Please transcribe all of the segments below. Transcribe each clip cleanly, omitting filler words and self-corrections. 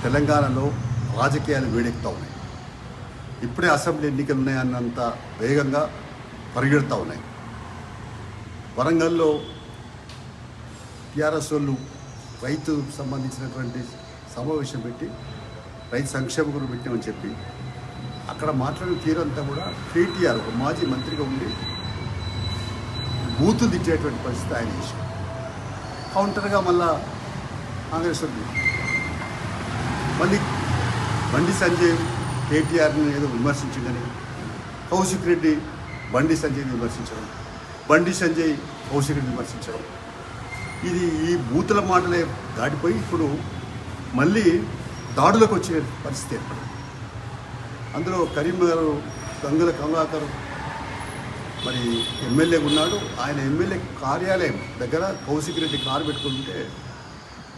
తెలంగాణలో రాజకీయాలు వేడెక్కుతూ ఉన్నాయి. ఇప్పుడే అసెంబ్లీ ఎన్నికలు ఉన్నాయన్నంత వేగంగా పరిగెడుతూ ఉన్నాయి. వరంగల్లో టీఆర్ఎస్ వాళ్ళు రైతు సంబంధించినటువంటి సమావేశం పెట్టి రైతు సంక్షేమ గురించి పెట్టామని చెప్పి అక్కడ మాట్లాడిన తీరంతా కూడా కేటీఆర్ ఒక మాజీ మంత్రిగా ఉండి బూతులు తిట్టేటువంటి పరిస్థితి ఆయన చేశారు. కౌంటర్గా మళ్ళా కాంగ్రెస్ వాళ్ళు మళ్ళీ బండి సంజయ్ కేటీఆర్ని ఏదో విమర్శించిందని కౌశిక్ రెడ్డి బండి సంజయ్ని విమర్శించడం, బండి సంజయ్ కౌశిక్ రెడ్డి విమర్శించడం, ఇది ఈ బూతుల మాటలే దాటిపోయి ఇప్పుడు మళ్ళీ దాడులకు వచ్చే పరిస్థితి ఏర్పడింది. అందులో కరీంనగర్ గంగుల కమలాకర్ మరి ఎమ్మెల్యేగా ఉన్నాడు. ఆయన ఎమ్మెల్యే కార్యాలయం దగ్గర కౌశిక్ రెడ్డి కారు పెట్టుకుంటే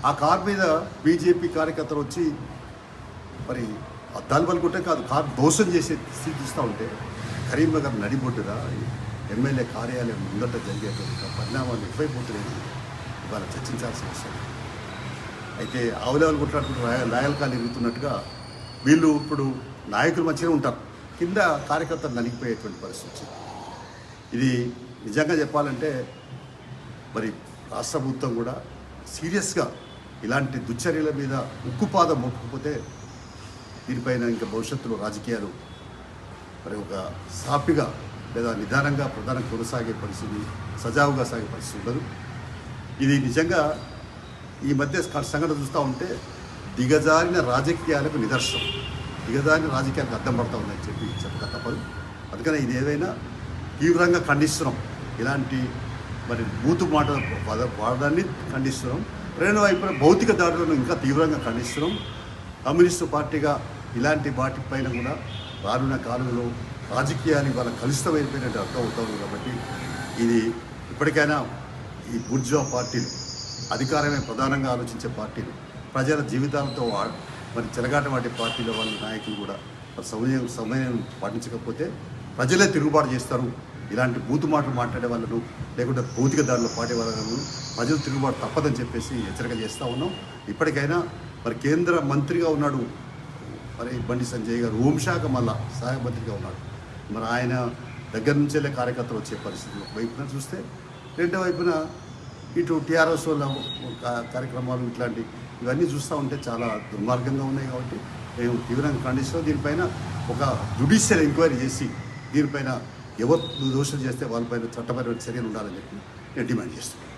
ఆ కారు మీద బీజేపీ కార్యకర్తలు వచ్చి మరి అద్దాలు పలుకుంటే కాదు కారు దోషం చేసే స్థితి చూస్తూ ఉంటే కరీంనగర్ నడిబొడ్డుగా ఎమ్మెల్యే కార్యాలయం ముందట జరిగేటువంటి పరిణామాలు ఎక్కువైపోతున్నాయి. ఇవాళ చర్చించాల్సిన అవసరం. అయితే ఆవులేవలు కొట్లాడుకుంటూ లాయల్కాలు ఎరుగుతున్నట్టుగా వీళ్ళు ఇప్పుడు నాయకులు మంచిగా ఉంటారు, కింద కార్యకర్తలు నలిగిపోయేటువంటి పరిస్థితి వచ్చింది. ఇది నిజంగా చెప్పాలంటే మరి రాష్ట్ర ప్రభుత్వం కూడా సీరియస్గా ఇలాంటి దుశ్చర్యల మీద ఉక్కుపాదం మోపకపోతే దీనిపైన ఇంకా భవిష్యత్తులో రాజకీయాలు మరి ఒక సాపిగా లేదా నిదానంగా ప్రధానంగా కొనసాగే పరిస్థితి, సజావుగా సాగే పరిస్థితి ఉండదు. ఇది నిజంగా ఈ మధ్య సంఘటన చూస్తూ ఉంటే దిగజారిన రాజకీయాలకు నిదర్శనం, దిగజారిన రాజకీయాలకు అద్దం పడతా ఉందని చెప్పి చెప్పక తప్పదు. అందుకని ఇది ఏదైనా తీవ్రంగా ఖండిస్తున్నాం. ఇలాంటి మరి బూతు మాటల వాడడాన్ని ఖండిస్తున్నాం. రెండో వైపున భౌతిక దాడులను ఇంకా తీవ్రంగా ఖండిస్తున్నాం. కమ్యూనిస్టు పార్టీగా ఇలాంటి వాటిపైన కూడా రానున్న కాలంలో రాజకీయాలు ఇవాళ కలుషితమైపోయినట్టు అర్థం అవుతుంది. కాబట్టి ఇది ఇప్పటికైనా ఈ బూర్జువా పార్టీలు, అధికారమే ప్రధానంగా ఆలోచించే పార్టీలు, ప్రజల జీవితాలతో మరి చెలగాట వాటి పార్టీల వాళ్ళ నాయకులు కూడా సమయం పాటించకపోతే ప్రజలే తిరుగుబాటు చేస్తారు. ఇలాంటి బూతు మాటలు మాట్లాడే వాళ్ళను లేకుంటే భౌతిక దారిలో పాడే వాళ్ళను ప్రజలు తిరుగుబాటు తప్పదని చెప్పేసి హెచ్చరిక చేస్తూ ఉన్నాం. ఇప్పటికైనా మరి కేంద్ర మంత్రిగా ఉన్నాడు మరి బండి సంజయ్ గారు, హోంశాఖ మళ్ళా సహాయ మంత్రిగా ఉన్నాడు. మరి ఆయన దగ్గర నుంచే కార్యకర్తలు వచ్చే పరిస్థితి ఒక వైపున చూస్తే, రెండో వైపున ఇటు టీఆర్ఎస్ వాళ్ళ కార్యక్రమాలు ఇట్లాంటి ఇవన్నీ చూస్తూ ఉంటే చాలా దుర్మార్గంగా ఉన్నాయి. కాబట్టి మేము తీవ్రంగా ఖండిస్తాం. దీనిపైన ఒక జ్యుడిషియల్ ఎంక్వైరీ చేసి దీనిపైన ఎవరు దోషం చేస్తే వాళ్ళపైన చట్టపరమైన చర్యలు ఉండాలని చెప్పి నేను డిమాండ్ చేస్తున్నాను.